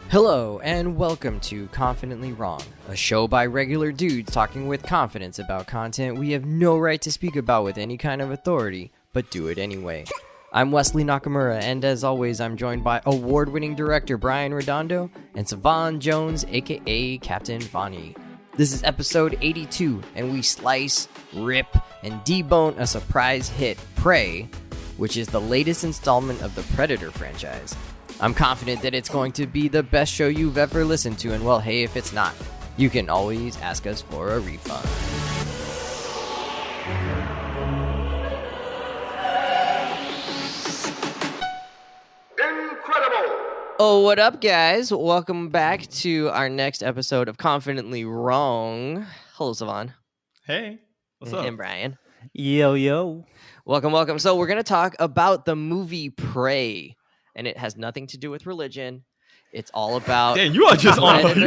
Hello, and welcome to Confidently Wrong, a show by regular dudes talking with confidence about content we have no right to speak about with any kind of authority, but do it anyway. I'm Wesley Nakamura, and as always, I'm joined by award-winning director Brian Redondo and Savon Jones, aka Captain Vonnie. This is episode 82, and we slice, rip, and debone a surprise hit, Prey, which is the latest installment of the Predator franchise. I'm confident that it's going to be the best show you've ever listened to, and well, hey, if it's not, you can always ask us for a refund. Incredible! Oh, what up, guys? Welcome back to our next episode of Confidently Wrong. Hello, Savon. Hey, what's up? And Brian. Yo. Welcome. So we're going to talk about the movie Prey, and it has nothing to do with religion. It's all about. Damn, you are just going That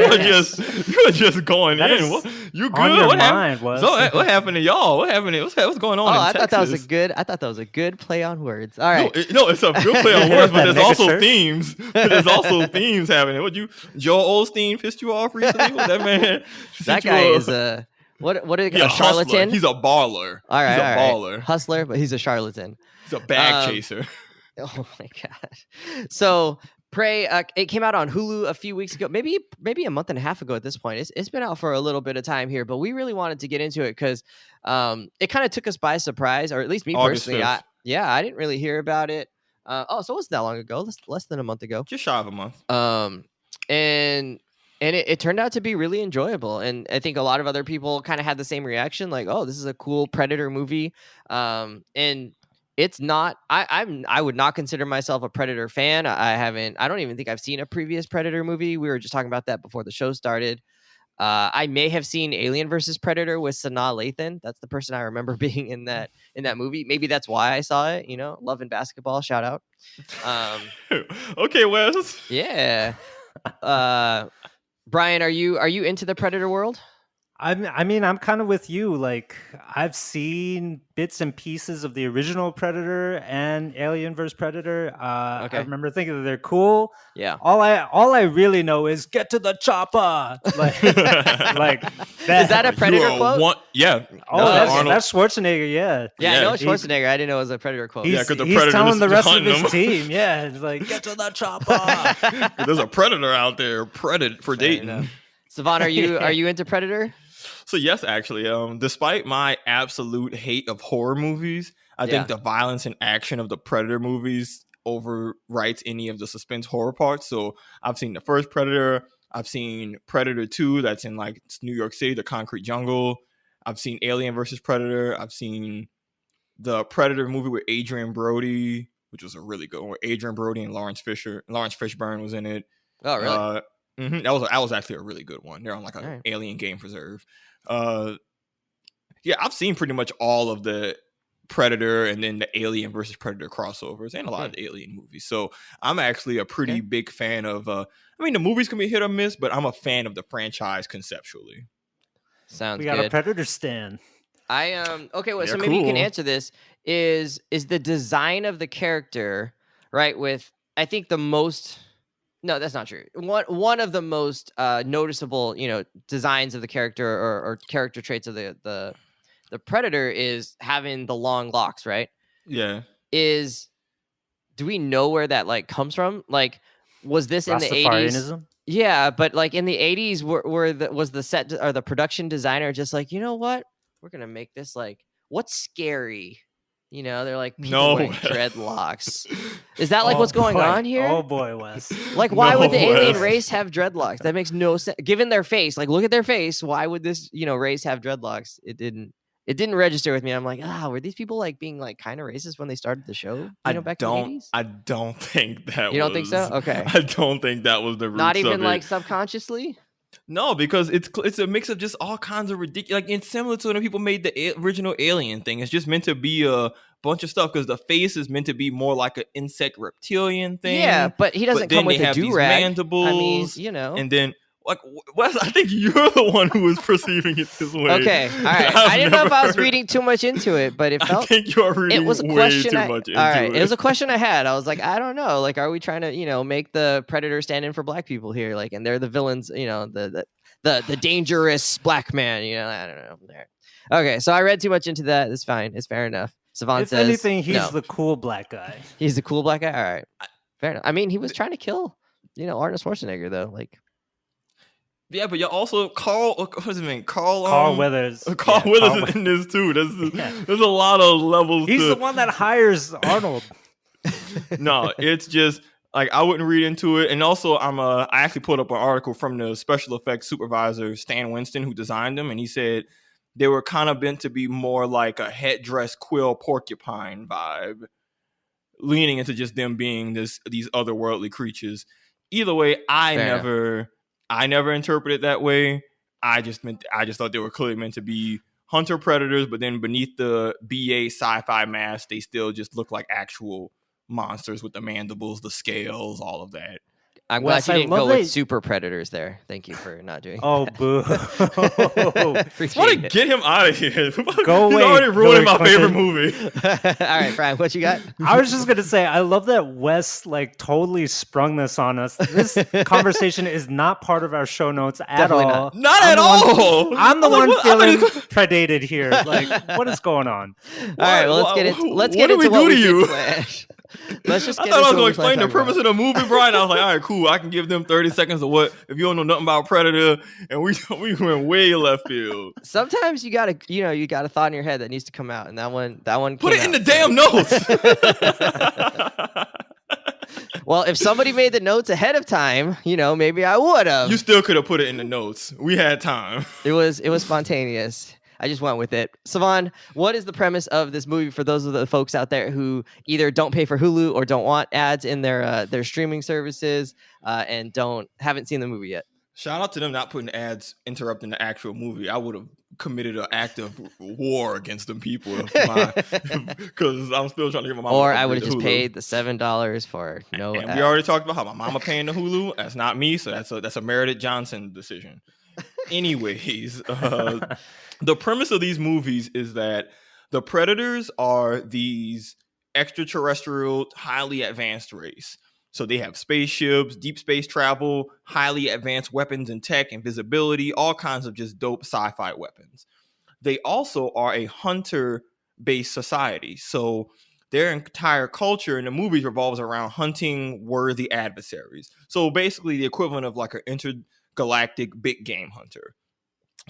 in. is You good? on your What mind, happened? Wes. So, what happened to y'all? What happened? What's going on? Oh, in I thought that was Texas? I thought that was a good play on words. All right. No, it's a good play on words, but That there's mega also shirt. themes. There's also themes happening. What Joel Osteen pissed you off recently? What that man? That guy is a what a hustler. charlatan. He's a baller. All right, he's a all right. baller. Hustler, but he's a charlatan. He's a bag chaser. Oh my god! So Prey, it came out on Hulu a few weeks ago, maybe a month and a half ago at this point. It's been out for a little bit of time here, but we really wanted to get into it because it kind of took us by surprise, or at least me August personally. 5th. I didn't really hear about it. So it wasn't that long ago, less than a month ago. Just shy of a month. And it turned out to be really enjoyable, and I think a lot of other people kind of had the same reaction, like, "Oh, this is a cool Predator movie," and it's not. I would not consider myself a Predator fan. I don't even think I've seen a previous Predator movie. We were just talking about that before the show started. I may have seen Alien versus Predator with Sanaa Lathan. That's the person I remember being in that movie. Maybe that's why I saw it. Love and basketball. Shout out. Okay, Wes. Yeah. Brian, are you into the Predator world? I mean, I'm kind of with you. Like, I've seen bits and pieces of the original Predator and Alien vs. Predator. Okay. I remember thinking that they're cool. Yeah. All I really know is get to the chopper. Like that. Is that a Predator quote? Yeah. Oh, that's Schwarzenegger. Yeah. Yeah, I know it's He- Schwarzenegger. I didn't know it was a Predator quote. Yeah, 'cause the he's Predator telling is the rest of hunting his them. team. Yeah, it's like get to the chopper. There's a predator out there, for dating. enough. Savon, are you into Predator? So yes, actually, despite my absolute hate of horror movies, I Yeah. think the violence and action of the Predator movies overwrites any of the suspense horror parts. So I've seen the first Predator. I've seen Predator 2, that's in like New York City, the concrete jungle. I've seen Alien versus Predator. I've seen the Predator movie with Adrian Brody, which was a really good one, where Adrian Brody and Lawrence Fishburne was in it. Oh, really? That was actually a really good one. They're on like an All right. alien game preserve. Yeah, I've seen pretty much all of the Predator and then the Alien versus Predator crossovers and a lot of the Alien movies. So I'm actually a pretty big fan of. The movies can be hit or miss, but I'm a fan of the franchise conceptually. Sounds We got good. a Predator stand. Okay, well, so They're maybe you can cool. answer this. Is the design of the character, right, with I think the most. No, that's not true. One of the most noticeable, designs of the character or character traits of the Predator is having the long locks, right? Yeah. Do we know where that comes from? Like, was this in the 80s? Rastafarianism. Yeah, but like in the 80s, was the set or the production designer just like, you know what? We're gonna make this like, what's scary? They're like people No. wearing dreadlocks. Is that what's going on here? Oh boy, Wes. Like, why would the No, alien Wes. race have dreadlocks? That makes no sense. Given their face, like, look at their face. Why would this, race have dreadlocks? It didn't register with me. I'm like, were these people like being like kind of racist when they started the show? Back in the 80s? I don't think that. You don't think so? Okay. I don't think that was the roots Not of even it. like subconsciously. No, because it's a mix of just all kinds of ridiculous. Like, it's similar to when people made the original Alien thing. It's just meant to be a bunch of stuff because the face is meant to be more like an insect reptilian thing. Yeah, but he doesn't then come with they a have these do-rag. mandibles. I mean, And then like Wes, I think you're the one who was perceiving it this way. Okay, all right. I didn't know if I was reading too much into it, but it felt. I think you're reading it was a way question. too much into all right, it. It was a question I had. I was like, I don't know. Like, are we trying to, make the Predator stand in for black people here? Like, and they're the villains. The dangerous black man. I don't know. There. Okay, so I read too much into that. It's fine. It's fair enough. Savon If says, anything, he's no. the cool black guy. He's the cool black guy. All right, fair enough. I mean, he was trying to kill, Arnold Schwarzenegger though. Like. Yeah, but you're also Carl. What's his name? Carl Weathers. Carl Weathers is in this too. There's a lot of levels. He's the one that hires Arnold. No, it's just like I wouldn't read into it. And also, I actually pulled up an article from the special effects supervisor Stan Winston, who designed them, and he said they were kind of meant to be more like a headdress quill porcupine vibe, leaning into just them being these otherworldly creatures. Either way, I never interpreted it that way. I just thought they were clearly meant to be hunter predators, but then beneath the BA sci-fi mask, they still just look like actual monsters with the mandibles, the scales, all of that. I'm glad you didn't go with super predators there. Thank you for not doing Oh, boo. I want to get him out of here. Go away. He's already ruining my Clinton. favorite movie. All right, Brian, what you got? I was just going to say, I love that Wes totally sprung this on us. This conversation is not part of our show notes at Definitely all. Not at all. I'm the one feeling predated here. Like, what is going on? All right, well, let's get what into what do we to you? Flash. Let's just. I thought I was going to explain the premise of the movie, Brian. I was like, all right, cool. I can give them 30 seconds of what if you don't know nothing about Predator, and we went way left field. Sometimes you got a thought in your head that needs to come out, and that one Put it came in out. the damn notes. Well, if somebody made the notes ahead of time, maybe I would have. You still could have put it in the notes. We had time. It was spontaneous. I just went with it. Savon, what is the premise of this movie for those of the folks out there who either don't pay for Hulu or don't want ads in their streaming services and haven't seen the movie yet? Shout out to them not putting ads interrupting the actual movie. I would have committed an act of war against them people because I'm still trying to get my mom. Or I would have just paid the $7 for no and ads. we already talked about how my mama paying the Hulu. That's not me, so that's a Meredith Johnson decision. Anyways, the premise of these movies is that the Predators are these extraterrestrial, highly advanced race. So they have spaceships, deep space travel, highly advanced weapons and tech, invisibility, all kinds of just dope sci-fi weapons. They also are a hunter-based society. So their entire culture in the movies revolves around hunting worthy adversaries. So basically the equivalent of like an intergalactic big game hunter.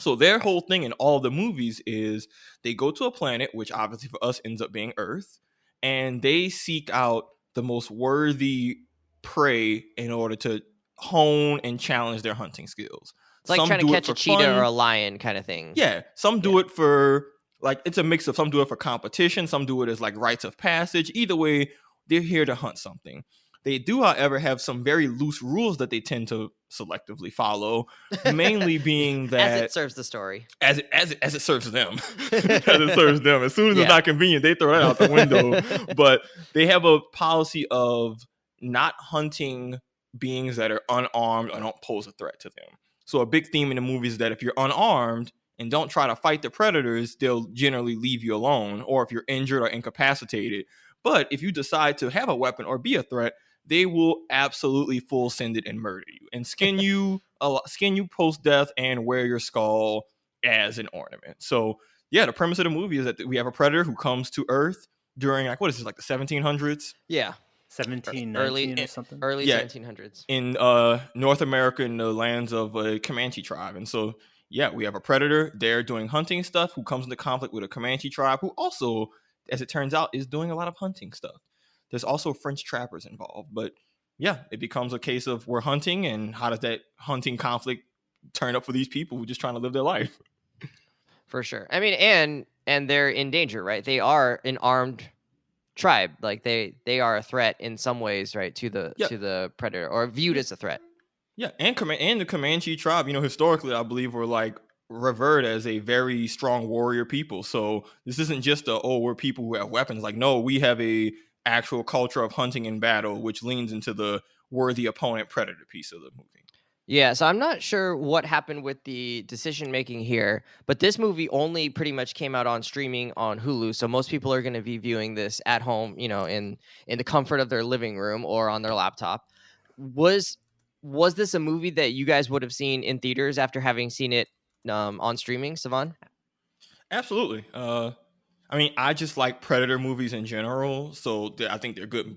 So their whole thing in all the movies is they go to a planet, which obviously for us ends up being Earth, and they seek out the most worthy prey in order to hone and challenge their hunting skills. It's like trying to catch a cheetah or a lion kind of thing. Yeah. Some do it for, like, it's a mix of some do it for competition, some do it as like rites of passage. Either way, they're here to hunt something. They do, however, have some very loose rules that they tend to selectively follow, mainly being that as it serves the story, as it serves them, as it serves them. As soon as it's not convenient, they throw that out the window. But they have a policy of not hunting beings that are unarmed or don't pose a threat to them. So a big theme in the movie is that if you're unarmed and don't try to fight the predators, they'll generally leave you alone, or if you're injured or incapacitated. But if you decide to have a weapon or be a threat, they will absolutely full send it and murder you and skin you post death and wear your skull as an ornament. So yeah, the premise of the movie is that we have a predator who comes to Earth during like the 1700s? Yeah. 1719 or something. Early 1700s. In North America, in the lands of a Comanche tribe. And so yeah, we have a predator there doing hunting stuff who comes into conflict with a Comanche tribe who also, as it turns out, is doing a lot of hunting stuff. There's also French trappers involved, but yeah, it becomes a case of we're hunting, and how does that hunting conflict turn up for these people who are just trying to live their life? For sure. I mean, and they're in danger, right? They are an armed tribe. Like they are a threat in some ways, right, to the predator, or viewed as a threat. Yeah, and the Comanche tribe, historically, I believe were like revered as a very strong warrior people. So this isn't just we're people who have weapons. Like, no, we have a actual culture of hunting and battle, which leans into the worthy opponent predator piece of the movie. Yeah, so I'm not sure what happened with the decision making here, but this movie only pretty much came out on streaming on Hulu, so most people are going to be viewing this at home, in the comfort of their living room or on their laptop. Was was this a movie that you guys would have seen in theaters after having seen it on streaming, Savon? Absolutely. I mean, I just like Predator movies in general, so I think they're good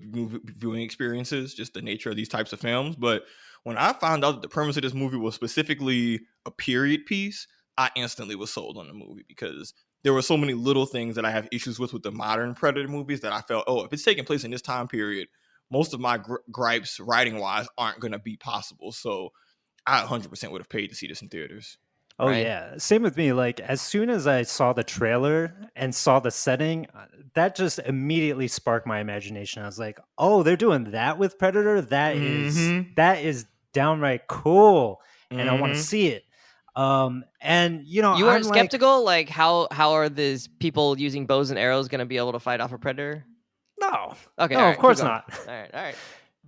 viewing experiences, just the nature of these types of films. But when I found out that the premise of this movie was specifically a period piece, I instantly was sold on the movie because there were so many little things that I have issues with the modern Predator movies that I felt, oh, if it's taking place in this time period, most of my gripes writing wise aren't going to be possible. So I 100% would have paid to see this in theaters. Oh Ryan? yeah, same with me. Like as soon as I saw the trailer and saw the setting, that just immediately sparked my imagination. I was like, "Oh, they're doing that with Predator. Mm-hmm. That is downright cool, and I want to Mm-hmm. see it." And You weren't I'm like, skeptical, like how are these people using bows and arrows going to be able to fight off a predator? no, Okay, all no, of right, keep course going. not. All right.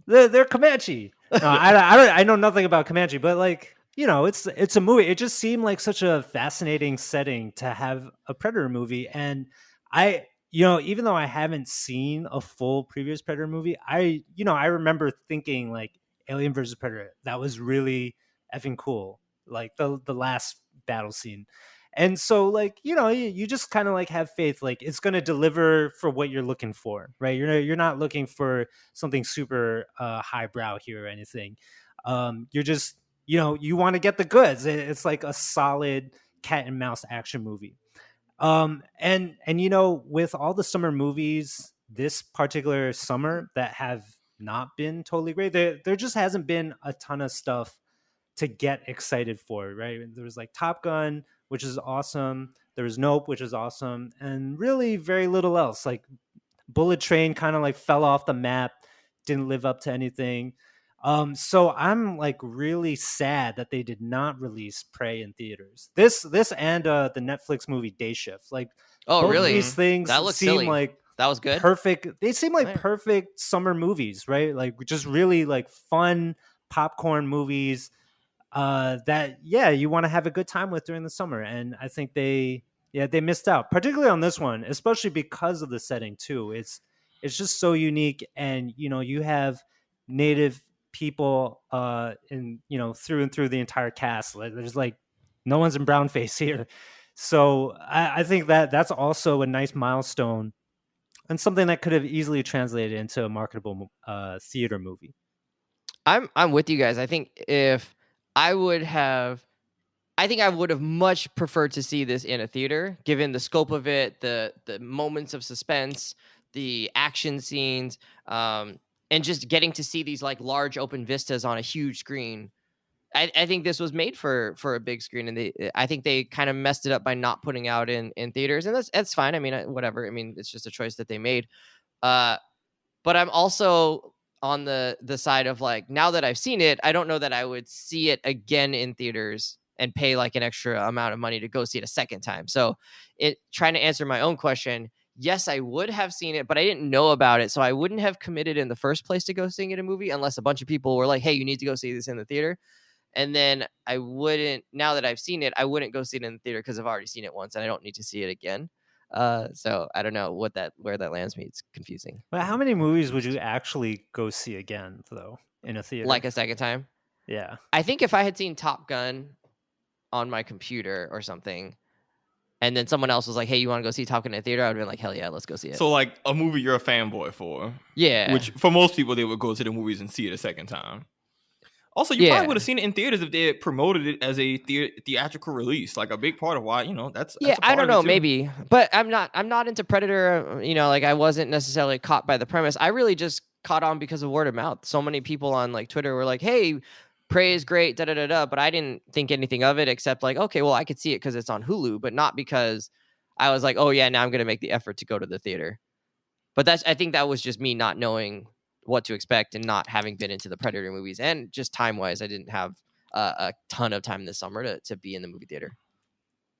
They're Comanche. No, I know nothing about Comanche, but like it's a movie. It just seemed like such a fascinating setting to have a Predator movie, and even though I haven't seen a full previous Predator movie, I remember thinking like Alien versus Predator, that was really effing cool, like the last battle scene. And so like you just kind of like have faith like it's going to deliver for what you're looking for, right? You're not looking for something super highbrow here or anything. You're just you want to get the goods. It's like a solid cat and mouse action movie. And with all the summer movies this particular summer that have not been totally great, there just hasn't been a ton of stuff to get excited for, right? There was like Top Gun, which is awesome. There was Nope, which is awesome, and really very little else. Like Bullet Train kind of like fell off the map, didn't live up to anything. So I'm like really sad that they did not release Prey in theaters. This and the Netflix movie Day Shift. Like Oh, both of really? these things That looks seem silly. like That was good. perfect. They seem like Right. perfect summer movies, right? Like just really like fun popcorn movies that you want to have a good time with during the summer. And I think they missed out, particularly on this one, especially because of the setting too. It's just so unique, and you have native people in through and through the entire cast. Like, there's like no one's in brown face here. So I think that's also a nice milestone and something that could have easily translated into a marketable theater movie. I'm with you guys. I think if I would have I think I would have much preferred to see this in a theater, given the scope of it, the moments of suspense, the action scenes, and just getting to see these like large open vistas on a huge screen. I think this was made for a big screen, and I think they kind of messed it up by not putting out in theaters, and that's fine. I mean, whatever. I mean, it's just a choice that they made. Uh, but I'm also on the side of like, now that I've seen it, I don't know that I would see it again in theaters and pay like an extra amount of money to go see it a second time. So trying to answer my own question, yes, I would have seen it, but I didn't know about it. So I wouldn't have committed in the first place to go seeing it in a movie unless a bunch of people were like, hey, you need to go see this in the theater. And then I wouldn't, now that I've seen it, I wouldn't go see it in the theater because I've already seen it once and I don't need to see it again. So I don't know where that lands me. It's confusing. But how many movies would you actually go see again, though, in a theater? Like a second time. Yeah. I think if I had seen Top Gun on my computer or something, and then someone else was like, hey, you want to go see Top Gun in a theater? I would have been like, hell yeah, let's go see it. So like a movie you're a fanboy for. Yeah. Which for most people they would go to the movies and see it a second time. Also, you probably would have seen it in theaters if they had promoted it as a theatrical release. Like a big part of why, that's yeah, a part I don't of it know, too. maybe. But I'm not into Predator, like I wasn't necessarily caught by the premise. I really just caught on because of word of mouth. So many people on like Twitter were like, hey, Prey is great, da da da da. But I didn't think anything of it except like, okay, well, I could see it because it's on Hulu, but not because I was like, oh yeah, now I'm gonna make the effort to go to the theater. But I think that was just me not knowing what to expect and not having been into the Predator movies, and just time wise, I didn't have a ton of time this summer to be in the movie theater.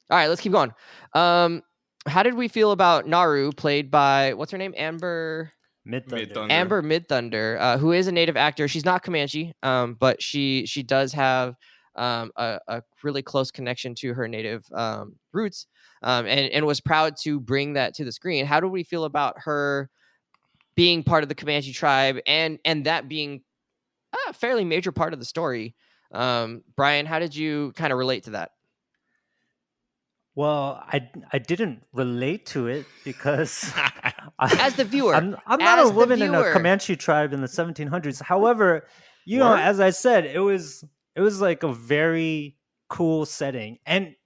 All right, let's keep going. How did we feel about Naru, played by what's her name, Amber? Mid-Thunder. Amber Midthunder, who is a native actor. She's not Comanche, but she does have a really close connection to her native roots, and was proud to bring that to the screen. How do we feel about her being part of the Comanche tribe and that being a fairly major part of the story? Brian, how did you kind of relate to that? Well, I didn't relate to it because As the viewer, I'm not as a the woman in a viewer. Comanche tribe in the 1700s. However, you know, Word? as I said, it was like a very cool setting, and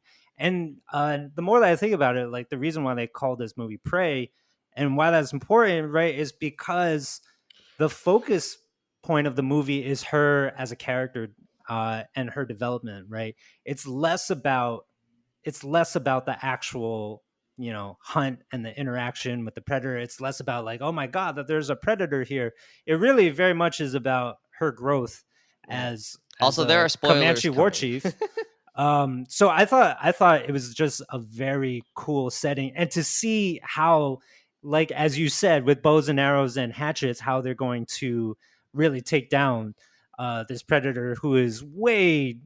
the more that I think about it, like the reason why they called this movie Prey and why that's important, right, is because the focus point of the movie is her as a character and her development, right? It's less about the actual, you know, hunt and the interaction with the predator. It's less about like, oh my god, that there's a predator here. It really very much is about her growth as Also, a there are spoilers Comanche war coming. chief. So I thought it was just a very cool setting, and to see how, like as you said, with bows and arrows and hatchets, how they're going to really take down this predator who is way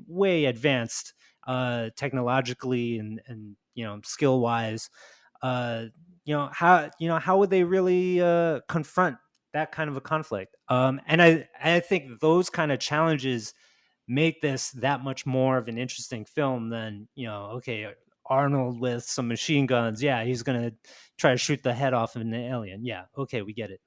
advanced technologically and you know, skill wise. You know, how would they really confront that kind of a conflict? And I think those kind of challenges make this that much more of an interesting film than, you know, okay, Arnold with some machine guns, yeah, he's gonna try to shoot the head off of an alien, yeah, okay, we get it.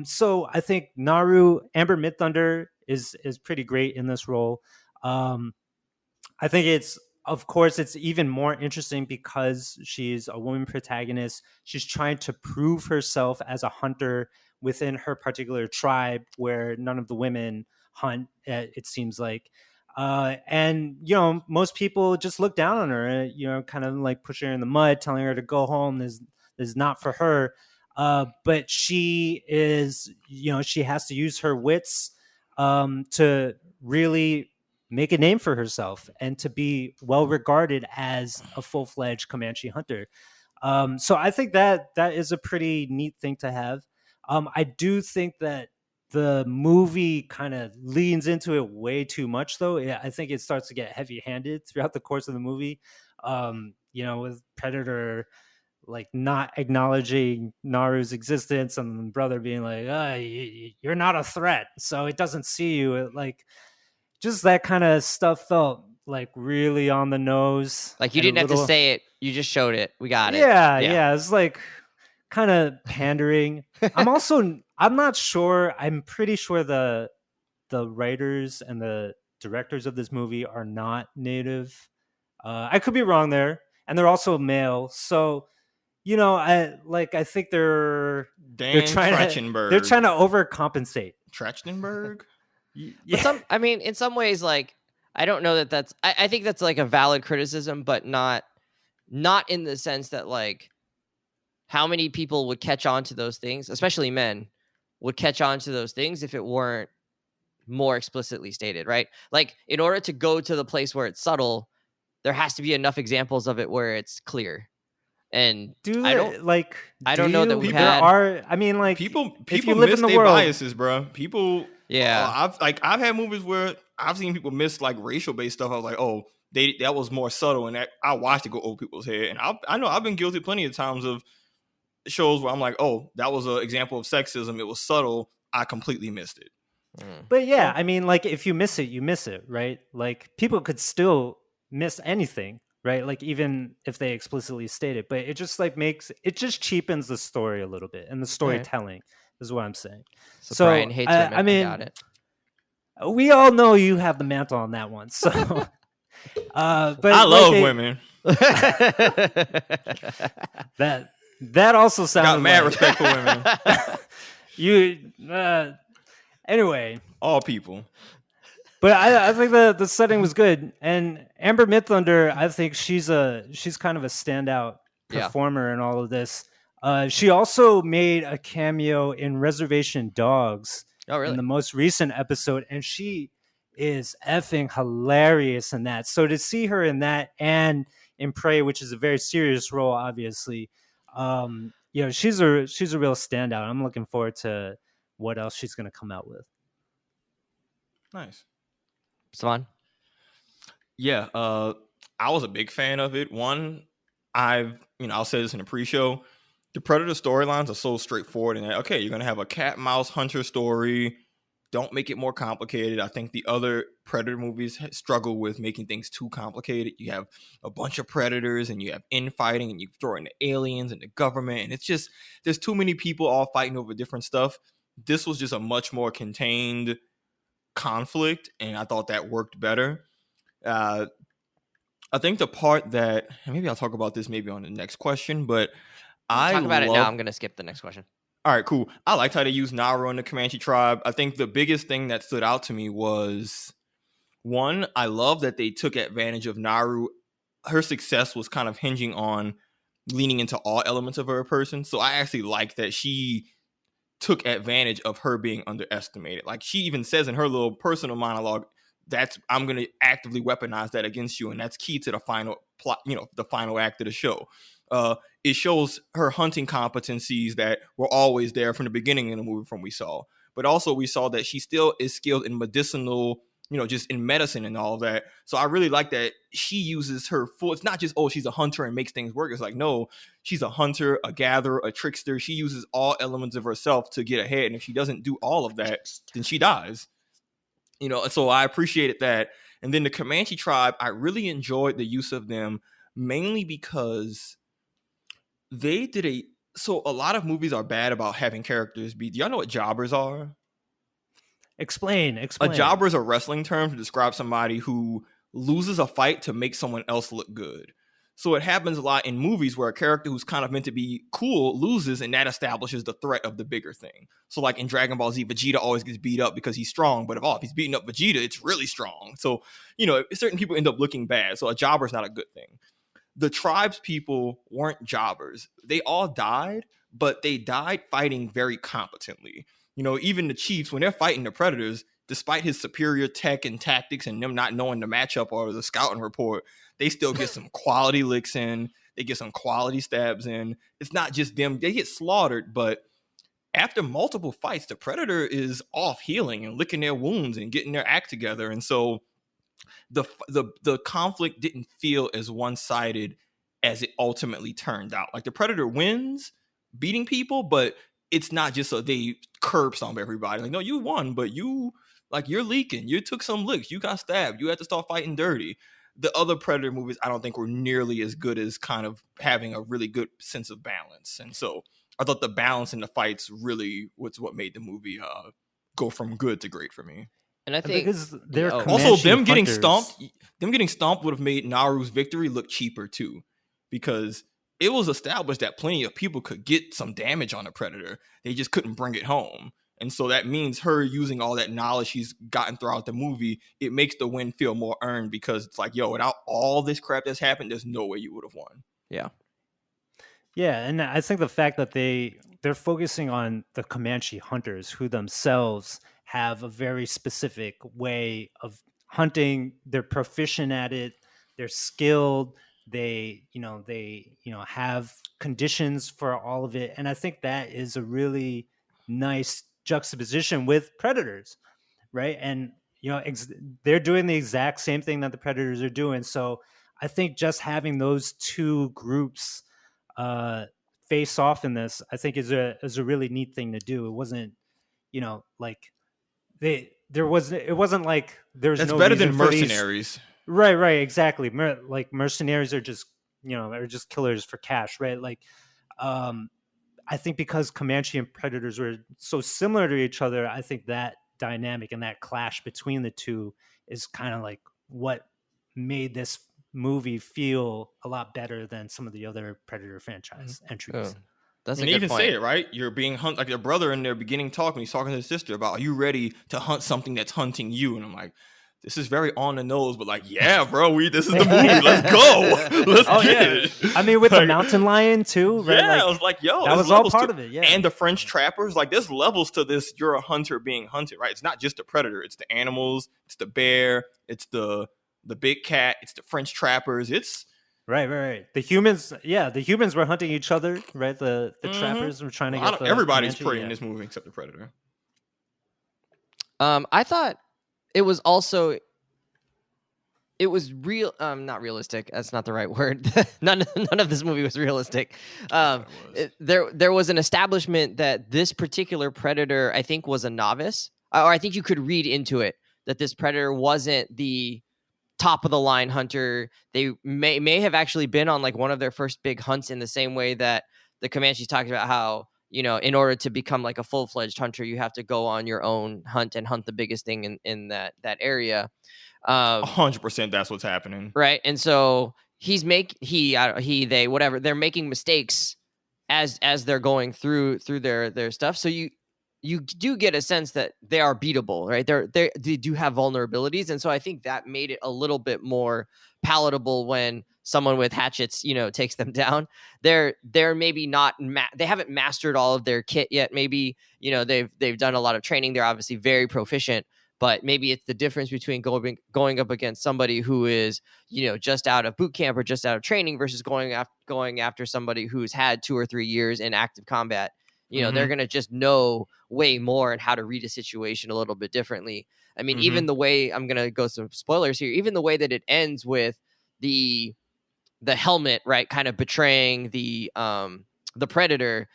So I think Amber Midthunder is pretty great in this role. I think of course, it's even more interesting because she's a woman protagonist. She's trying to prove herself as a hunter within her particular tribe where none of the women hunt, it seems like. And, you know, most people just look down on her, you know, kind of like pushing her in the mud, telling her to go home. This is not for her. But she is, you know, she has to use her wits to really make a name for herself and to be well regarded as a full-fledged Comanche hunter. So I think that is a pretty neat thing to have. I do think that the movie kind of leans into it way too much, though. I think it starts to get heavy-handed throughout the course of the movie. You know, with Predator like not acknowledging Naru's existence and the brother being like, you're not a threat, so it doesn't see you. Like, just that kind of stuff felt like really on the nose. Like, you and a didn't have to little, say it; you just showed it. We got it. yeah. It's like kind of pandering. I'm not sure. I'm pretty sure the writers and the directors of this movie are not native. I could be wrong there, and they're also male. So, you know, I think they're Dan trying Trachtenberg. to overcompensate. Trachtenberg? But I mean, in some ways, like, I don't know that's. I think that's like a valid criticism, but not in the sense that, like, how many people would catch on to those things, especially men, would catch on to those things if it weren't more explicitly stated, right? Like, in order to go to the place where it's subtle, there has to be enough examples of it where it's clear. And I don't know that we've had. I mean, like, people if you live miss in the their world, biases, bro. People, Yeah. I've had movies where I've seen people miss like racial based stuff. I was like, oh, that was more subtle, and that I watched it go over people's head. And I know I've been guilty plenty of times of shows where I'm like, oh, that was an example of sexism. It was subtle. I completely missed it. But yeah, I mean, like, if you miss it, you miss it, right? Like, people could still miss anything, right? Like, even if they explicitly state it, but it just like it just cheapens the story a little bit, and the storytelling is what I'm saying. So Brian hates women. I mean, got it. We all know you have the mantle on that one. So, but I love women. That also sounded Got mad like, respect for women. Anyway, all people. But I think the setting was good, and Amber Midthunder, I think she's kind of a standout performer in all of this. She also made a cameo in Reservation Dogs in the most recent episode, and she is effing hilarious in that. So to see her in that and in Prey, which is a very serious role, obviously, she's a real standout. I'm looking forward to what else she's going to come out with. Nice. Savon? Yeah, I was a big fan of it. One, I'll say this in the pre-show. The Predator storylines are so straightforward, and okay, you're gonna have a cat mouse hunter story. Don't make it more complicated. I think the other Predator movies struggle with making things too complicated. You have a bunch of predators, and you have infighting, and you throw in the aliens and the government, and it's just there's too many people all fighting over different stuff. This was just a much more contained conflict, and I thought that worked better. I think the part that maybe I'll talk about this maybe on the next question, but Talk about it now. I'm gonna skip the next question. All right, cool. I liked how they used Naru and the Comanche tribe. I think the biggest thing that stood out to me was one, I love that they took advantage of Naru. Her success was kind of hinging on leaning into all elements of her person. So I actually like that she took advantage of her being underestimated. Like she even says in her little personal monologue, I'm going to actively weaponize that against you. And that's key to the final plot, the final act of the show. It shows her hunting competencies that were always there from the beginning in the movie from we saw. But also we saw that she still is skilled in medicinal, just in medicine and all of that. So I really like that she uses her full, it's not just, she's a hunter and makes things work. It's like, no, she's a hunter, a gatherer, a trickster. She uses all elements of herself to get ahead. And if she doesn't do all of that, then she dies. So I appreciated that. And then the Comanche tribe, I really enjoyed the use of them mainly because they did so a lot of movies are bad about having characters do y'all know what jobbers are? Explain. A jobber is a wrestling term to describe somebody who loses a fight to make someone else look good. So it happens a lot in movies where a character who's kind of meant to be cool loses, and that establishes the threat of the bigger thing. So like in Dragon Ball Z, Vegeta always gets beat up because he's strong, but if he's beating up Vegeta, it's really strong. So, certain people end up looking bad. So a jobber is not a good thing. The tribes people weren't jobbers. They all died, but they died fighting very competently. Even the chiefs, when they're fighting the predators, despite his superior tech and tactics and them not knowing the matchup or the scouting report, they still get some quality licks in. They get some quality stabs in. It's not just them. They get slaughtered, but after multiple fights, the predator is off healing and licking their wounds and getting their act together. And so the conflict didn't feel as one-sided as it ultimately turned out. Like the predator wins beating people, but it's not just so they curb stomp everybody. Like, no, you won, but you're leaking. You took some licks. You got stabbed. You had to start fighting dirty. The other Predator movies, I don't think were nearly as good as kind of having a really good sense of balance. And so I thought the balance in the fights really was what made the movie go from good to great for me. And I think because they're also them getting hunters. stomped would have made Naru's victory look cheaper too, because it was established that plenty of people could get some damage on a predator. They just couldn't bring it home. And so that means her using all that knowledge she's gotten throughout the movie, it makes the win feel more earned, because it's like, without all this crap that's happened, there's no way you would have won. Yeah. Yeah, and I think the fact that they're focusing on the Comanche hunters, who themselves have a very specific way of hunting. They're proficient at it. They're skilled. They have conditions for all of it. And I think that is a really nice juxtaposition with predators, right? And, they're doing the exact same thing that the predators are doing. So I think just having those two groups face off in this, I think is a really neat thing to do. It wasn't, like it wasn't like there's That's no better reason than for these- mercenaries. Right, exactly. Like mercenaries are just, are just killers for cash, right? Like, I think because Comanche and Predators were so similar to each other, I think that dynamic and that clash between the two is kind of like what made this movie feel a lot better than some of the other Predator franchise entries. That's and a they good even point. say it, right? You're being hunted. Like their brother in their beginning talk, when he's talking to his sister about, are you ready to hunt something that's hunting you? And I'm like, this is very on the nose, but like, yeah, bro, this is the movie. Let's go. Let's get it. I mean, with the mountain lion too, right? Yeah, I was like, yo, that was all part of it. Yeah, and the French trappers, like, there's levels to this. You're a hunter being hunted, right? It's not just a predator. It's the animals. It's the bear. It's the big cat. It's the French trappers. It's Right. The humans were hunting each other, right? The trappers were trying to get the everybody's Comanche, prey in this movie except the predator. I thought it was also it was real not realistic, that's not the right word. none of this movie was realistic. There was an establishment that this particular predator, I think, was a novice, or I think you could read into it that this predator wasn't the top of the line hunter. They may have actually been on like one of their first big hunts, in the same way that the Comanches talked about how, you know, in order to become like a full-fledged hunter, you have to go on your own hunt and hunt the biggest thing in that area. 100% that's what's happening. Right. And so they whatever, they're making mistakes as they're going through their stuff. So you do get a sense that they are beatable, right? They do have vulnerabilities. And so I think that made it a little bit more palatable when someone with hatchets, you know, takes them down. They're maybe not, they haven't mastered all of their kit yet. Maybe, you know, they've done a lot of training. They're obviously very proficient, but maybe it's the difference between going up against somebody who is, you know, just out of boot camp or just out of training versus going after somebody who's had 2 or 3 years in active combat. You know, they're going to just know way more and how to read a situation a little bit differently. I mean, even the way, I'm going to go some spoilers here, even the way that it ends with the helmet, right, kind of betraying the predator,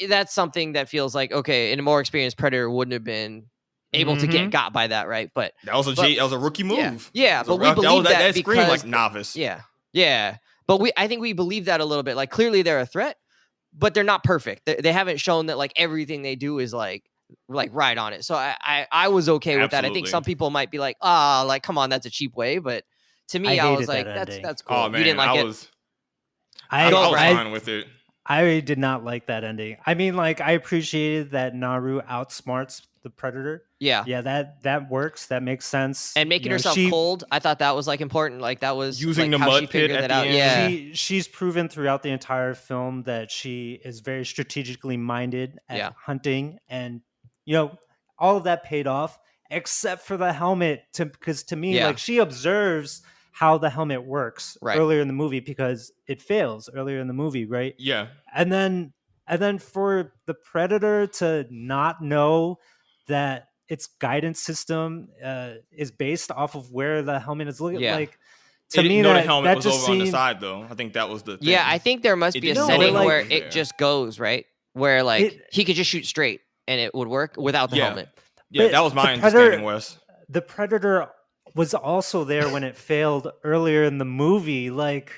that's something that feels like, okay, in a more experienced predator wouldn't have been able to get got by that, right? But that was a rookie move. Yeah, but we believe that because screamed like novice. Yeah. But I think we believe that a little bit. Like, clearly they're a threat, but they're not perfect. They haven't shown that like everything they do is like right on it. So I was okay with that. I think some people might be like, like, come on, that's a cheap way. But to me, I was like, that's cool. Oh man, you didn't like I it? I was fine with it. I did not like that ending. I mean, like, I appreciated that Naru outsmarts the predator. Yeah, that works. That makes sense. And making herself cold, I thought that was like important. Like, that was using like the how mud she pit figured at that the out. end. Yeah, she's proven throughout the entire film that she is very strategically minded at hunting, and you know, all of that paid off, except for the helmet. Because to me, like, she observes how the helmet works earlier in the movie, because it fails earlier in the movie, right? Yeah. And then for the predator to not know that its guidance system is based off of where the helmet is looking, like, to me, the that helmet was just over on the side, though. I think that was the thing. Yeah, I think there must be a setting where it just goes, right? Where like he could just shoot straight and it would work without the helmet. Yeah, that was my understanding, Wes. The predator was also there when it failed earlier in the movie. Like,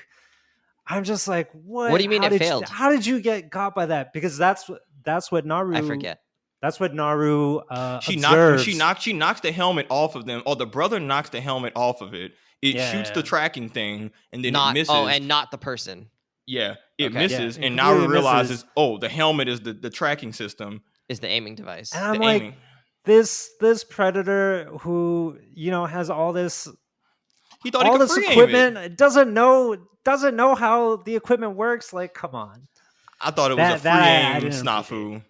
I'm just like, what? What do you mean it failed? How did you get caught by that? Because that's what Naru. I forget. That's what Naru she observes. knocks the helmet off of them. Or the brother knocks the helmet off of it. It shoots the tracking thing, and then it misses. Oh, and not the person. Yeah, it misses, and Naru realizes, the helmet is the tracking system, is the aiming device. And I'm like, this predator who, you know, has all this. He thought he could free equipment. Aim it. Doesn't know how the equipment works. Like, come on. I thought it was a free aim snafu.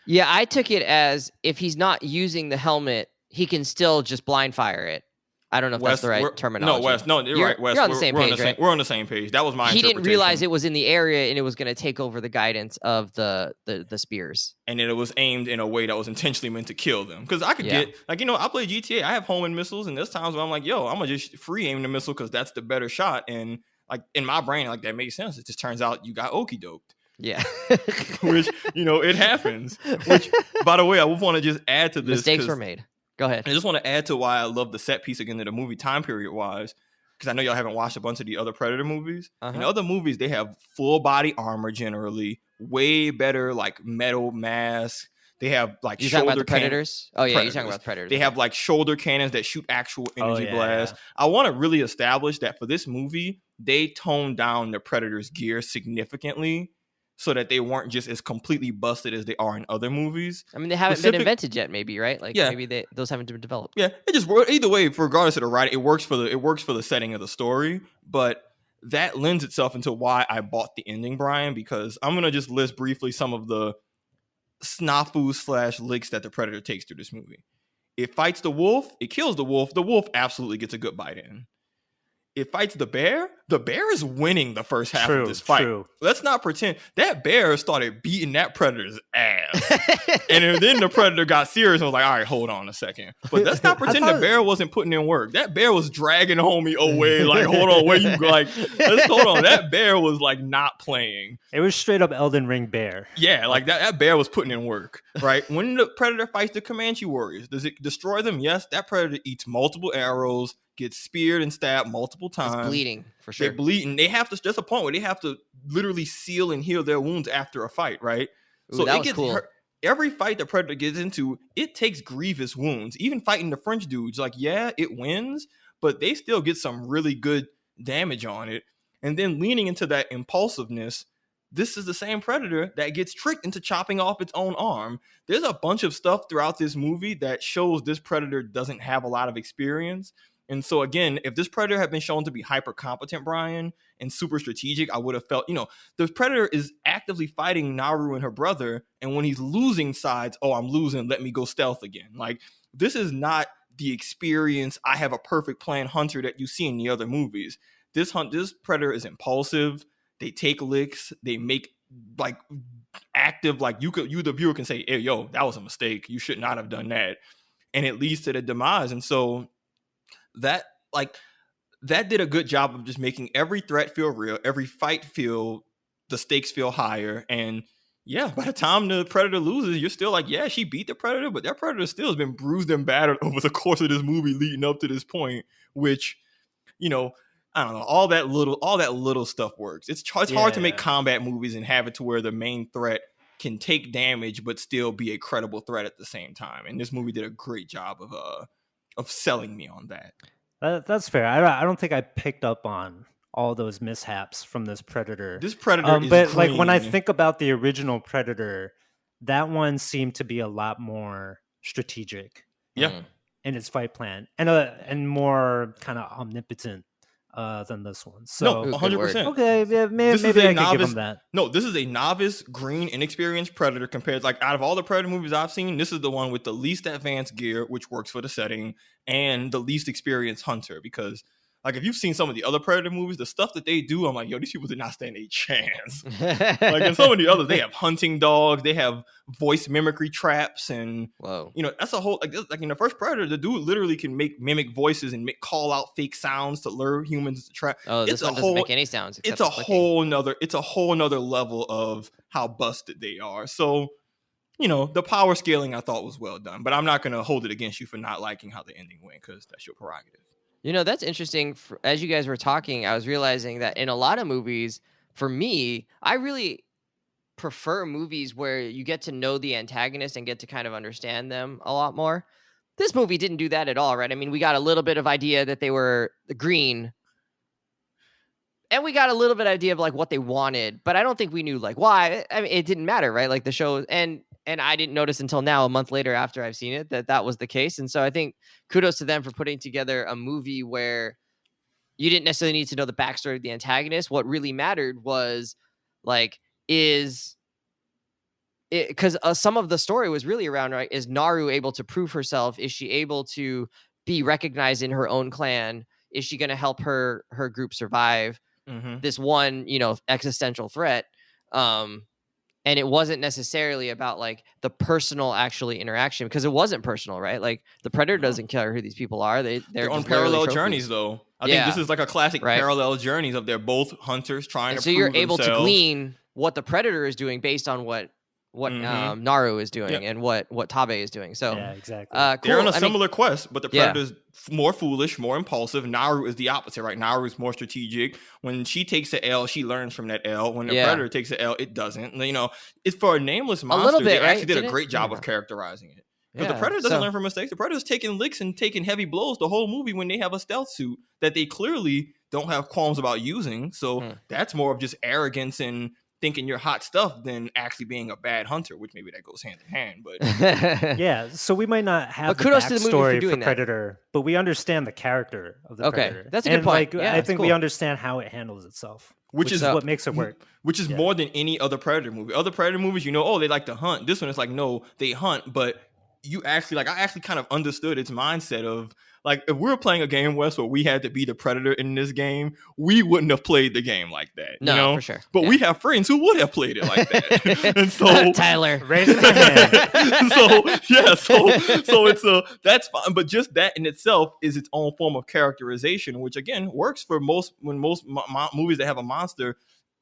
Yeah, I took it as if he's not using the helmet, he can still just blind fire it. I don't know if that's the right terminology. No, Wes. No, you're right, Wes. You're on the same page, right? We're on the same page. That was my interpretation. He didn't realize it was in the area and it was going to take over the guidance of the spears. And then it was aimed in a way that was intentionally meant to kill them. Because I could get, like, you know, I play GTA. I have homing missiles, and there's times where I'm like, I'm going to just free aim the missile because that's the better shot. And, like, in my brain, like, that makes sense. It just turns out you got okie doked. Yeah. Which, you know, it happens. Which, by the way, I would want to just add to this. Mistakes were made. Go ahead. I just want to add to why I love the set piece again to the movie time period wise, because I know y'all haven't watched a bunch of the other Predator movies. In other movies, they have full body armor generally, way better like metal mask. They have like you talking about the Predators? Oh yeah, you're talking about Predators. They have like shoulder cannons that shoot actual energy blasts. I want to really establish that for this movie, they toned down the Predators' gear significantly, so that they weren't just as completely busted as they are in other movies. I mean, they haven't been invented yet, maybe, right? Like, maybe those haven't been developed. Yeah, it just either way, regardless of the writing, it works for the setting of the story. But that lends itself into why I bought the ending, Brian, because I'm gonna just list briefly some of the snafu / licks that the Predator takes through this movie. It fights the wolf, it kills the wolf. The wolf absolutely gets a good bite in. It fights the bear. the bear is winning the first half of this fight. True. Let's not pretend that bear started beating that predator's ass. And then the predator got serious and was like, all right, hold on a second. But let's not pretend the bear wasn't putting in work. That bear was dragging homie away. Like, hold on, where you like, let's hold on. That bear was like not playing. It was straight up Elden Ring bear. Yeah, like that bear was putting in work, right? When the predator fights the Comanche warriors, does it destroy them? Yes, that predator eats multiple arrows, gets speared and stabbed multiple times. It's bleeding, for sure. They bleed, and they have to, there's a point where they have to literally seal and heal their wounds after a fight, right? Ooh, So that it was gets cool. hurt. Every fight the predator gets into, it takes grievous wounds. Even fighting the French dudes, like, yeah, it wins, but they still get some really good damage on it. And then leaning into that impulsiveness, this is the same predator that gets tricked into chopping off its own arm. There's a bunch of stuff throughout this movie that shows this predator doesn't have a lot of experience. And so again, if this predator had been shown to be hyper competent, Brian, and super strategic, I would have felt, the predator is actively fighting Naru and her brother. And when he's losing sides, oh, I'm losing, let me go stealth again. Like, this is not the experience, I have a perfect plan hunter that you see in the other movies. This predator is impulsive. They take licks. They make like active, like you the viewer can say, hey, yo, that was a mistake. You should not have done that. And it leads to the demise. And so that did a good job of just making every threat feel real, every fight the stakes feel higher. And yeah, by the time the predator loses, you're still like, yeah, she beat the predator, but that predator still has been bruised and battered over the course of this movie leading up to this point, which, I don't know, all that little stuff works. It's hard to make combat movies and have it to where the main threat can take damage but still be a credible threat at the same time. And this movie did a great job of selling me on that. That's fair. I don't think I picked up on all those mishaps from this predator. This predator is but green. Like when I think about the original Predator, that one seemed to be a lot more strategic. Yeah. In its fight plan and more kind of omnipotent than this one. So no, 100%. Okay, yeah, maybe I can give him that. No, this is a novice, green, inexperienced predator compared, like, out of all the predator movies I've seen, this is the one with the least advanced gear, which works for the setting, and the least experienced hunter. Because, like, if you've seen some of the other predator movies, the stuff that they do, I'm like, yo, these people did not stand a chance. Like, in some of the others, they have hunting dogs, they have voice mimicry traps, and whoa, that's a whole, like in the first Predator, the dude literally can mimic voices and call out fake sounds to lure humans to trap. Oh, this one doesn't make any sounds. It's a whole nother level of how busted they are. So, the power scaling I thought was well done, but I'm not going to hold it against you for not liking how the ending went, because that's your prerogative. That's interesting. As you guys were talking, I was realizing that in a lot of movies, for me, I really prefer movies where you get to know the antagonist and get to kind of understand them a lot more. This movie didn't do that at all, right? I mean, we got a little bit of idea that they were green, and we got a little bit of idea of like what they wanted, but I don't think we knew like why. I mean, it didn't matter, right? Like the show, and I didn't notice until now, a month later after I've seen it, that was the case. And so I think kudos to them for putting together a movie where you didn't necessarily need to know the backstory of the antagonist. What really mattered was like, because some of the story was really around, right? Is Naru able to prove herself? Is she able to be recognized in her own clan? Is she going to help her group survive this one, existential threat? And it wasn't necessarily about like the personal actually interaction, because it wasn't personal, right? Like the predator doesn't care who these people are. They're on parallel journeys, though. I think this is like a classic parallel journeys of they're both hunters trying to prove themselves. So you're able to glean what the predator is doing based on what Naru is doing and what Tabe is doing. So yeah, exactly. Cool. They're on a similar quest, but the predator's more foolish, more impulsive. Naru is the opposite, right? Naru is more strategic. When she takes an L, she learns from that L. When the predator takes an L, it doesn't. It's for a nameless monster. A little bit, they actually did a great job of characterizing it. Because the predator doesn't learn from mistakes. The predator's taking licks and taking heavy blows the whole movie when they have a stealth suit that they clearly don't have qualms about using. So that's more of just arrogance and thinking you're hot stuff than actually being a bad hunter, which maybe that goes hand in hand. But yeah, so we might not have the backstory for Predator, but we understand the character of the Predator. That's a good point. I think we understand how it handles itself, which is what makes it work. Which is more than any other Predator movie. Other Predator movies, they like to hunt. This one is like, no, they hunt, but you actually like I actually kind of understood its mindset of like if we were playing a game, West, where we had to be the predator in this game, we wouldn't have played the game like that. No, you know? for sure. But we have friends who would have played it like that. And so Tyler, Raise my hand. so it's that's fine. But just that in itself is its own form of characterization, which again works for most movies that have a monster.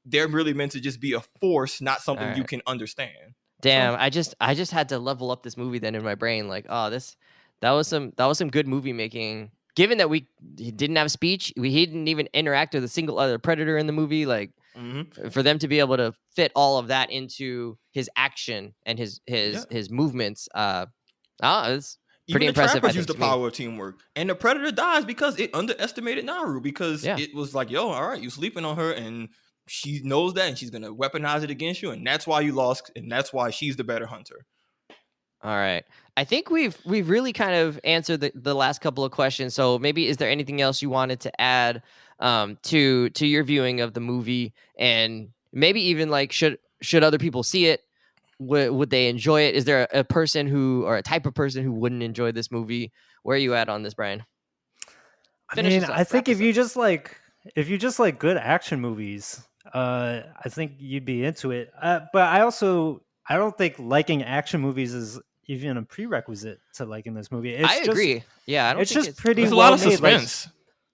They're really meant to just be a force, not something you can understand. Damn, I just had to level up this movie then in my brain. Like, oh, that was some good movie making. Given that he didn't have speech, he didn't even interact with a single other predator in the movie. Like, for them to be able to fit all of that into his action and his movements, it's pretty impressive. Trappers use the power of teamwork, and the predator dies because it underestimated Naru because it was like, yo, all right, you sleeping on her and. She knows that, and she's gonna weaponize it against you, and that's why you lost, and that's why she's the better hunter. All right, I think we've really kind of answered the last couple of questions. So maybe is there anything else you wanted to add to your viewing of the movie, and maybe even like should other people see it? Would they enjoy it? Is there a person or a type of person who wouldn't enjoy this movie? Where are you at on this, Brian? I think if you just like good action movies. I think you'd be into it. But I don't think liking action movies is even a prerequisite to liking this movie. I agree. Yeah, I don't. It's just pretty. There's a lot of suspense.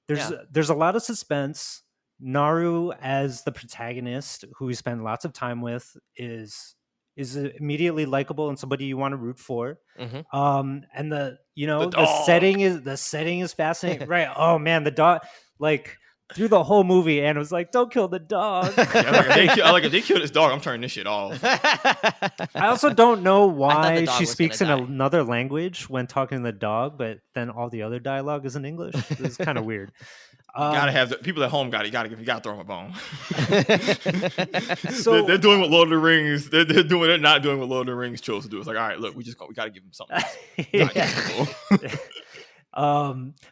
There's a lot of suspense. Naru as the protagonist, who we spend lots of time with, is immediately likable and somebody you want to root for. And the setting is fascinating. Right? Oh man, the dog like. Through the whole movie, and was like, "Don't kill the dog." If they kill this dog, I'm turning this shit off. I also don't know why she speaks in another language when talking to the dog, but then all the other dialogue is in English. It's kind of weird. You gotta have the people at home. You gotta throw them a bone. So they're doing what Lord of the Rings. They're not doing what Lord of the Rings chose to do. It's like, all right, look, we gotta give them something.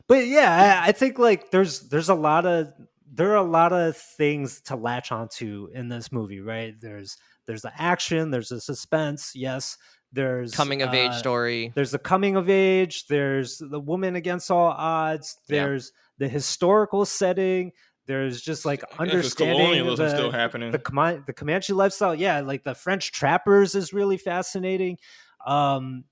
But yeah, I think like there are a lot of things to latch onto in this movie, right? There's the action, there's the suspense, yes. There's coming of age story. There's the coming of age. There's the woman against all odds. There's the historical setting. There's just like understanding colonialism still happening. The Comanche lifestyle. Yeah, like the French trappers is really fascinating. So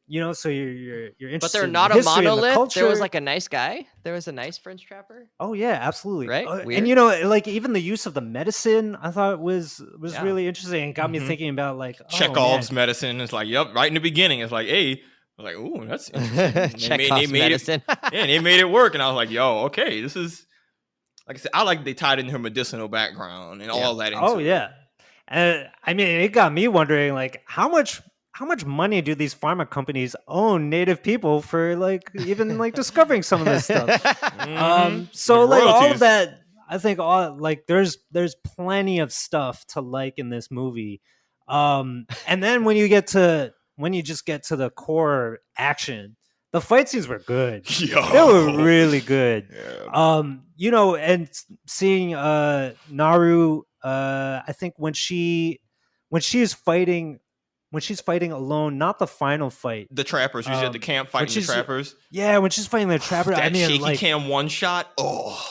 you're interested. But they're not in a monolith. The there was like a nice guy. There was a nice French trapper. Oh yeah, absolutely. Right. And like even the use of the medicine, I thought was really interesting and got me thinking about like Chekhov's medicine. It's like, yep, right in the beginning. It's like, hey, I was like, ooh, that's interesting. Chekhov's medicine. They made it work, and I was like, yo, okay, this is like I said. I like they tied in her medicinal background and all that. Into yeah. And I mean, it got me wondering like how much money do these pharma companies own native people for like even like discovering some of this stuff? So like all of that, I think there's plenty of stuff to like in this movie. And then when you just get to the core action, the fight scenes were good. They were really good. Yeah. And seeing Naru, I think when she's fighting alone, not the final fight. The trappers, you said the camp fighting the trappers. Yeah, when she's fighting the trappers, that shaky cam one shot. Oh,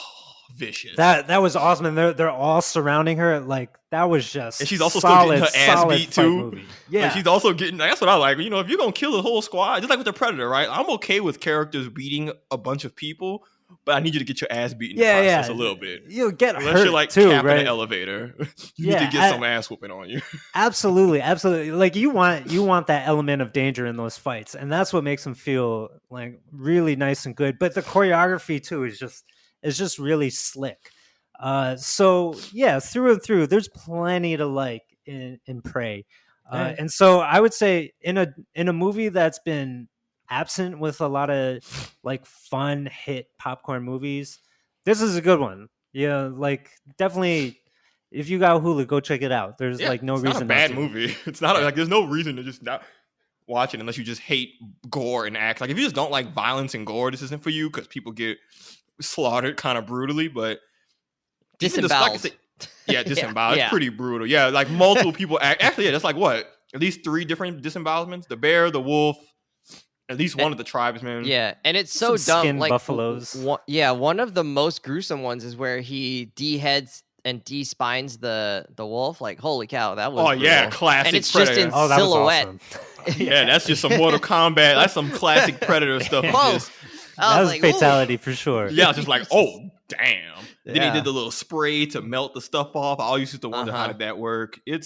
vicious. That was awesome, and they're all surrounding her. Like that was just. And she's also still getting her ass beat too. Movie. Yeah, like, she's also getting. That's what I like. If you're gonna kill the whole squad, just like with the Predator, right? I'm okay with characters beating a bunch of people. But I need you to get your ass beaten in the process a little bit. You'll get Unless hurt you're like too, capping right? the elevator. You need to get some ass whooping on you. Absolutely. Like you want that element of danger in those fights, and that's what makes them feel like really nice and good. But the choreography too is just really slick. So yeah, through and through, there's plenty to like in Prey. And so I would say in a movie that's been absent with a lot of like fun hit popcorn movies, this is a good one. Yeah, like definitely if you got Hulu, go check it out. There's like no reason. It's not a bad movie. It's not like there's no reason to just not watch it unless you just hate gore and act. Like if you just don't like violence and gore, this isn't for you because people get slaughtered kind of brutally. But disemboweled. Disemboweled. It's pretty brutal. Yeah, like multiple people. Actually, that's like what? At least 3 different disembowelments: the bear, the wolf, At least one of the tribesmen. Yeah, and it's so Some dumb. skinned Like buffaloes. one of the most gruesome ones is where he deheads and de-spines the wolf. Like, holy cow, that was brutal. classic And it's Predator. just in Oh, that was silhouette. awesome. Yeah, that's just some Mortal Kombat. That's some classic Predator stuff. Whoa. Just, I That was like, fatality for sure. yeah, just like, oh damn. Then he Yeah. did the little spray to melt the stuff off. I always used to wonder how did that work. I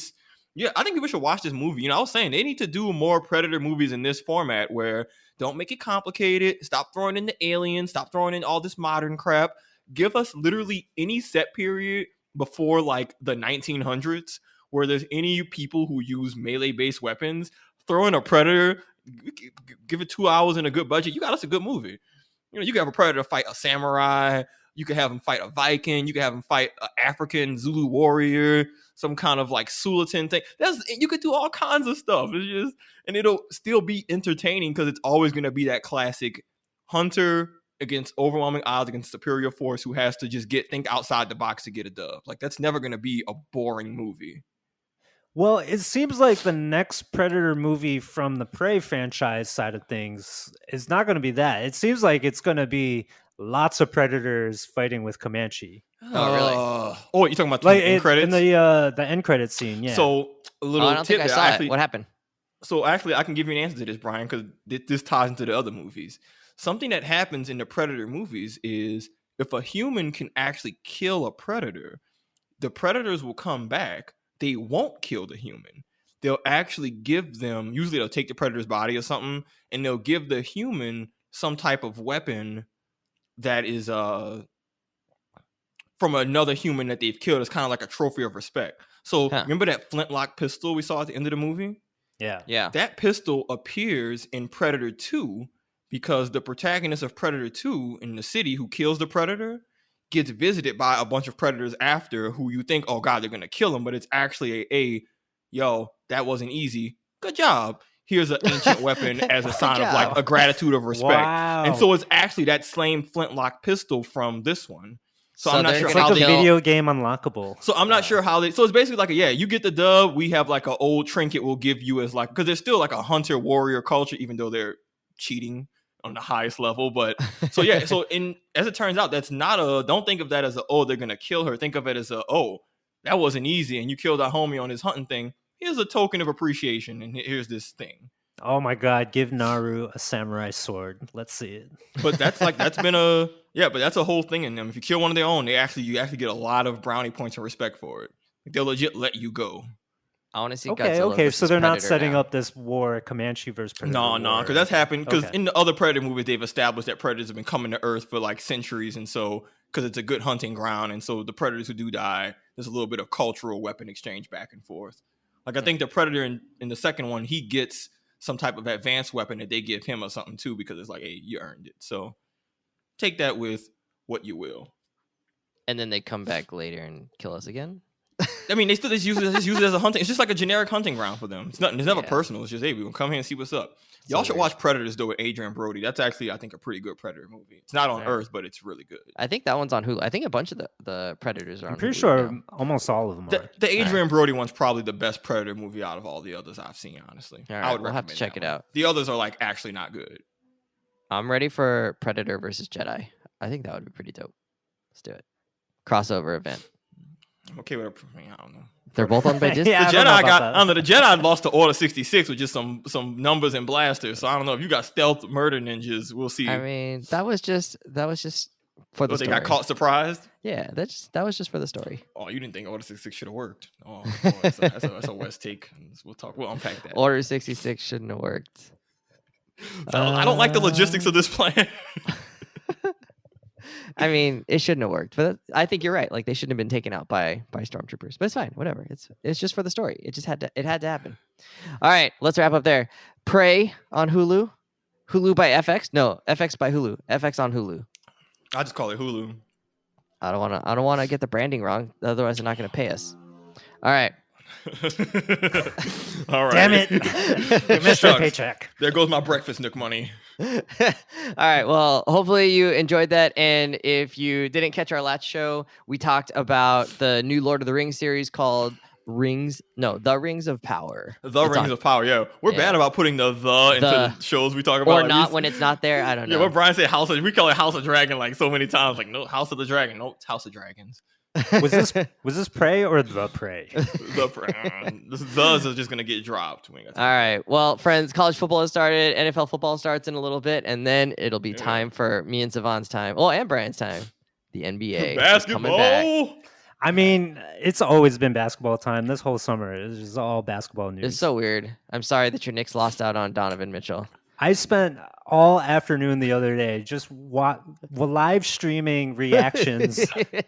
think people should watch this movie. You know, I was saying they need to do more Predator movies in this format where don't make it complicated. Stop throwing in the aliens. Stop throwing in all this modern crap. Give us literally any set period before like the 1900s where there's any people who use melee-based weapons. Throw in a Predator. Give it 2 hours and a good budget. You got us a good movie. You know, you can have a Predator fight a samurai. You can have him fight a Viking. You can have him fight an African Zulu warrior. Some kind of like Sultan thing. You could do all kinds of stuff. It's just, and it'll still be entertaining because it's always going to be that classic hunter against overwhelming odds against superior force who has to just think outside the box to get a dub. Like that's never going to be a boring movie. Well, it seems like the next Predator movie from the Prey franchise side of things is not going to be that. It seems like it's going to be lots of Predators fighting with Comanche. Oh, really? Oh, you're talking about Like the end credits? in the end credit scene, yeah. So a little I don't tip think I there. saw Actually, it. What happened? So actually, I can give you an answer to this, Brian, because this ties into the other movies. Something that happens in the Predator movies is if a human can actually kill a predator, the predators will come back. They won't kill the human. They'll actually give them, usually they'll take the predator's body or something, and they'll give the human some type of weapon that is from another human that they've killed. It's kind of like a trophy of respect. So remember that flintlock pistol we saw at the end of the movie? Yeah. That pistol appears in Predator 2 because the protagonist of Predator 2 in the city who kills the predator gets visited by a bunch of predators after who you think, oh God, they're going to kill him. But it's actually yo, that wasn't easy. Good job. Here's an ancient weapon as a sign of like a gratitude of respect. Wow. And so it's actually that same flintlock pistol from this one. So I'm not sure It's how like a they video game unlockable. So I'm not sure how they. So it's basically like you get the dub. We have like an old trinket we'll give you as like because there's still like a hunter warrior culture, even though they're cheating on the highest level. But so yeah. So as it turns out, that's not don't think of that as they're gonna kill her. Think of it as that wasn't easy, and you killed our homie on his hunting thing. Here's a token of appreciation, and here's this thing. Oh my God! Give Naru a samurai sword. Let's see it. But that's been but that's a whole thing in them. If you kill one of their own, you actually get a lot of brownie points and respect for it. Like, they'll legit let you go. I want to see. Okay, Godzilla versus so they're not Predator setting now. up this war, Comanche versus Predator. No, because that's happened. Because Okay. in the other Predator movies, they've established that predators have been coming to Earth for like centuries, and so because it's a good hunting ground, and so the predators who do die, there's a little bit of cultural weapon exchange back and forth. Like I think the predator in the second one, he gets some type of advanced weapon that they give him or something too, because it's like, hey, you earned it. So take that with what you will. And then they come back later and kill us again. I mean, they still just use it as a hunting. It's just like a generic hunting ground for them. It's nothing. It's never Yeah. personal. It's just, hey, we're gonna come here and see what's up. Y'all should watch Predators though with Adrian Brody. That's actually, I think, a pretty good Predator movie. It's not on Earth, but it's really good. I think that one's on Hulu. I think a bunch of the Predators are on I'm pretty Hulu sure now. almost all of them are. The Adrian Brody one's probably the best Predator movie out of all the others I've seen, honestly. All I right, would we'll have to recommend check that it one. out. The others are like actually not good. I'm ready for Predator versus Jedi. I think that would be pretty dope. Let's do it. Crossover event. I'm okay with it. I don't know. They're both on by Disney. Yeah, The I don't know Jedi about that. I don't know. The Jedi lost to Order 66 with just some numbers and blasters. So I don't know if you got stealth murder ninjas. We'll see. I mean, that was just for the They story. got caught surprised. Yeah, that was just for the story. Oh, you didn't think Order 66 should have worked. Oh, boy, that's a West take. We'll unpack that. Order 66 shouldn't have worked. I don't like the logistics of this plan. I mean, it shouldn't have worked. But I think you're right. Like they shouldn't have been taken out by stormtroopers. But it's fine. Whatever. It's just for the story. It just had to happen. All right, let's wrap up there. Prey on Hulu. Hulu by FX? No, FX by Hulu. FX on Hulu. I just call it Hulu. I don't wanna get the branding wrong. Otherwise they're not gonna pay us. All right. All right. Damn it! You missed your Shucks. paycheck. There goes my breakfast nook money. All right. Well, hopefully you enjoyed that. And if you didn't catch our last show, we talked about the new Lord of the Rings series called Rings of Power. The It's Rings on- of Power. Yeah, we're Yeah. bad about putting the into the shows we talk about. or Like, not when it's not there. I don't know. Yeah, what Brian said, we call it House of Dragon like so many times. Like, no, House of the Dragon. No, it's House of Dragons. Was this Prey or The Prey? The is just gonna get dropped. All right. Well, friends, college football has started. NFL football starts in a little bit, and then it'll be time for me and Savon's time. Oh, and Brian's time. The NBA is coming back. Basketball. I mean, it's always been basketball time. This whole summer is just all basketball news. It's so weird. I'm sorry that your Knicks lost out on Donovan Mitchell. I spent all afternoon the other day just live streaming reactions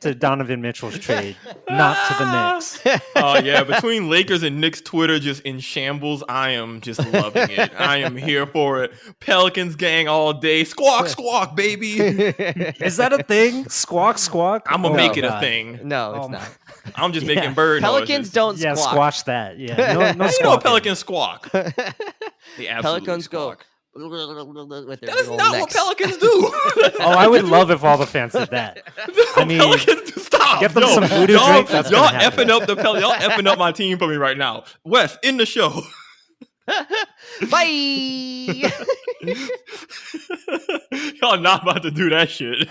to Donovan Mitchell's trade, not to the Knicks. Oh yeah, between Lakers and Knicks Twitter just in shambles, I am just loving it. I am here for it. Pelicans gang all day. Squawk, squawk, baby. Is that a thing? Squawk, squawk? I'm gonna make it God. a thing. No, it's not. I'm just making bird Pelicans noises. don't Yeah, squawk. squash that. Yeah, no You know squawking. Pelicans squawk. They absolutely Pelicans squawk. go. With their That is big old not what necks. Pelicans do. Oh, I would love if all the fans did that. I mean, Pelicans do. Stop. get them Yo, some voodoo y'all, drink, that's y'all gonna happen. effing up the Y'all effing up my team for me right now. Wes, in the show. Bye. Y'all not about to do that shit.